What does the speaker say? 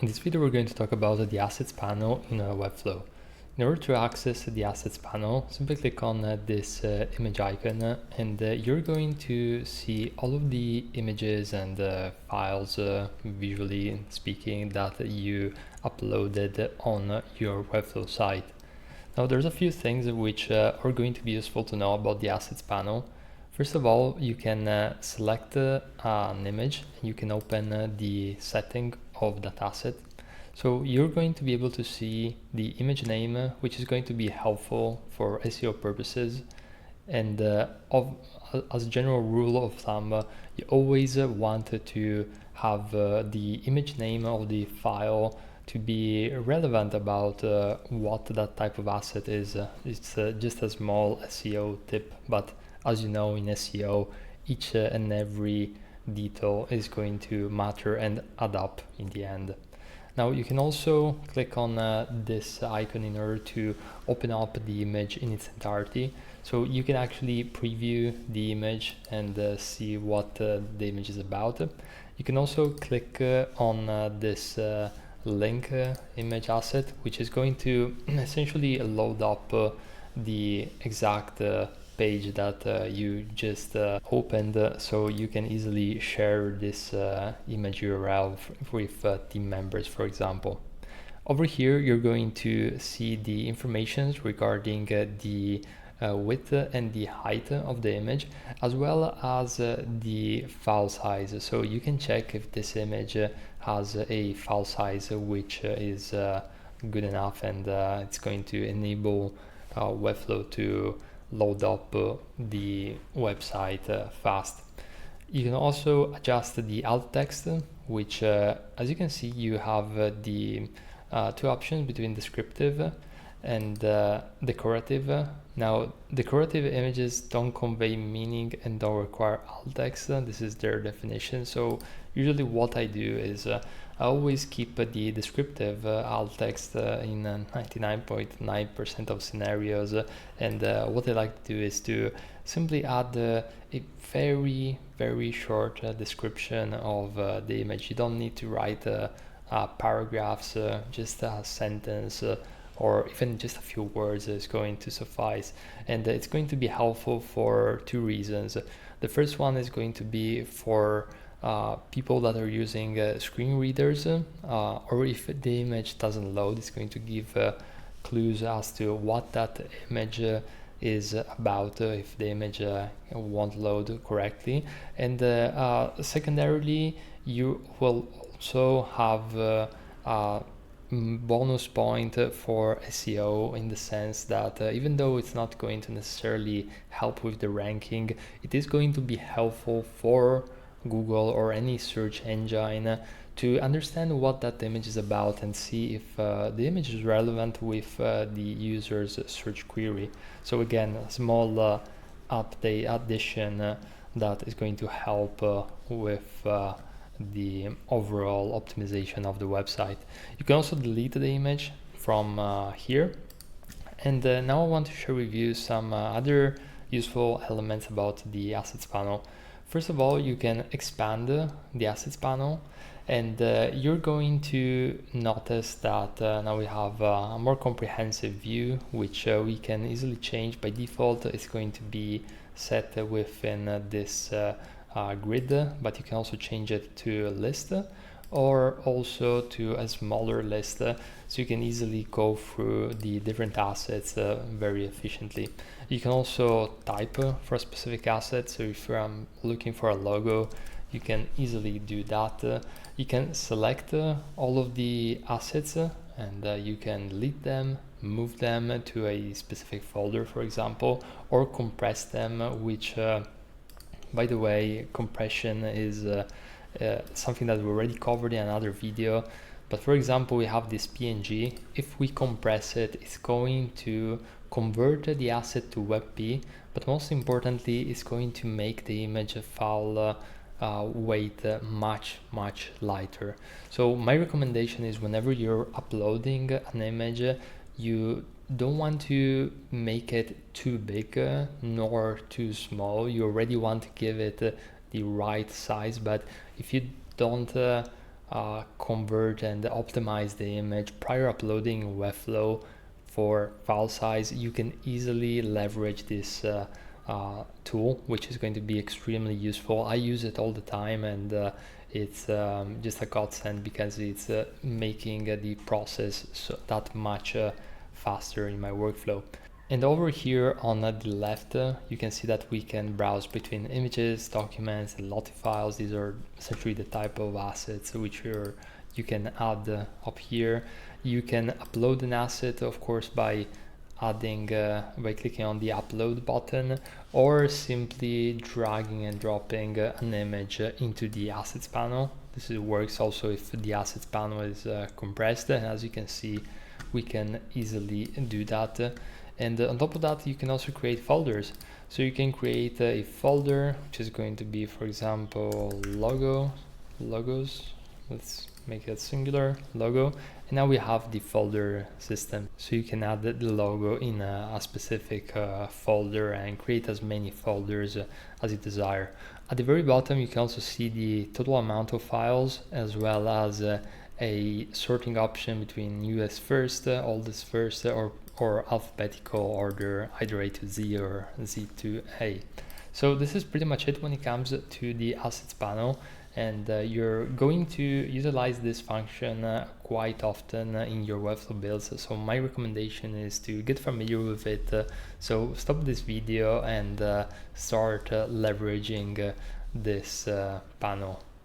In this video, we're going to talk about the Assets panel in Webflow. In order to access the Assets panel, simply click on this image icon and you're going to see all of the images and files, visually speaking, that you uploaded on your Webflow site. Now, there's a few things which are going to be useful to know about the Assets panel. First of all, you can select an image and you can open the setting of that asset. So you're going to be able to see the image name, which is going to be helpful for SEO purposes. And as a general rule of thumb, you always want to have the image name of the file to be relevant about what that type of asset is. It's just a small SEO tip, but as you know, in SEO, each and every detail is going to matter and add up in the end. Now you can also click on this icon in order to open up the image in its entirety. So you can actually preview the image and see what the image is about. You can also click on this link image asset, which is going to essentially load up the exact page that you just opened, so you can easily share this image URL with team members, for example. Over here, you're going to see the information regarding the width and the height of the image, as well as the file size. So you can check if this image has a file size which is good enough, and it's going to enable Webflow to load up the website fast. You can also adjust the alt text, which as you can see, you have the two options between descriptive and decorative. Now, decorative images don't convey meaning and don't require alt text. This is their definition. So usually what I do is I always keep the descriptive alt text in 99.9% of scenarios, and what I like to do is to simply add a very short description of the image. You don't need to write paragraphs, just a sentence or even just a few words is going to suffice, and it's going to be helpful for two reasons. The first one is going to be for people that are using screen readers, or if the image doesn't load, it's going to give clues as to what that image is about if the image won't load correctly. And secondarily, you will also have a bonus point for SEO, in the sense that even though it's not going to necessarily help with the ranking, it is going to be helpful for Google or any search engine to understand what that image is about and see if the image is relevant with the user's search query. So again, a small update addition that is going to help with the overall optimization of the website. You can also delete the image from here. And now I want to share with you some other useful elements about the assets panel. First of all, you can expand the assets panel, and you're going to notice that now we have a more comprehensive view, which we can easily change. By default, it's going to be set within this grid, but you can also change it to a list or also to a smaller list, so you can easily go through the different assets very efficiently. You can also type for a specific asset, so if you're looking for a logo, you can easily do that. You can select all of the assets and you can delete them, move them to a specific folder, for example, or compress them, which by the way, compression is something that we already covered in another video. But for example, we have this PNG. If we compress it, it's going to convert the asset to WebP, but most importantly, it's going to make the image file weight much lighter. So my recommendation is, whenever you're uploading an image, you don't want to make it too big nor too small. You already want to give it the right size, but if you don't convert and optimize the image prior uploading Webflow for file size, you can easily leverage this tool, which is going to be extremely useful. I use it all the time, and it's just a godsend because it's making the process that much faster in my workflow. And over here on the left, you can see that we can browse between images, documents, and Lottie files. These are essentially the type of assets which you can add up here. You can upload an asset, of course, by clicking on the upload button, or simply dragging and dropping an image into the assets panel. This works also if the assets panel is compressed, and as you can see, we can easily do that. And on top of that, you can also create folders. So you can create a folder, which is going to be, for example, logos. Let's make it singular, logo. And now we have the folder system. So you can add the logo in a specific folder and create as many folders as you desire. At the very bottom, you can also see the total amount of files, as well as a sorting option between US first, oldest first, or alphabetical order, either A to Z or Z to A. So this is pretty much it when it comes to the assets panel, and you're going to utilize this function quite often in your Webflow builds. So my recommendation is to get familiar with it. So stop this video and start leveraging this panel.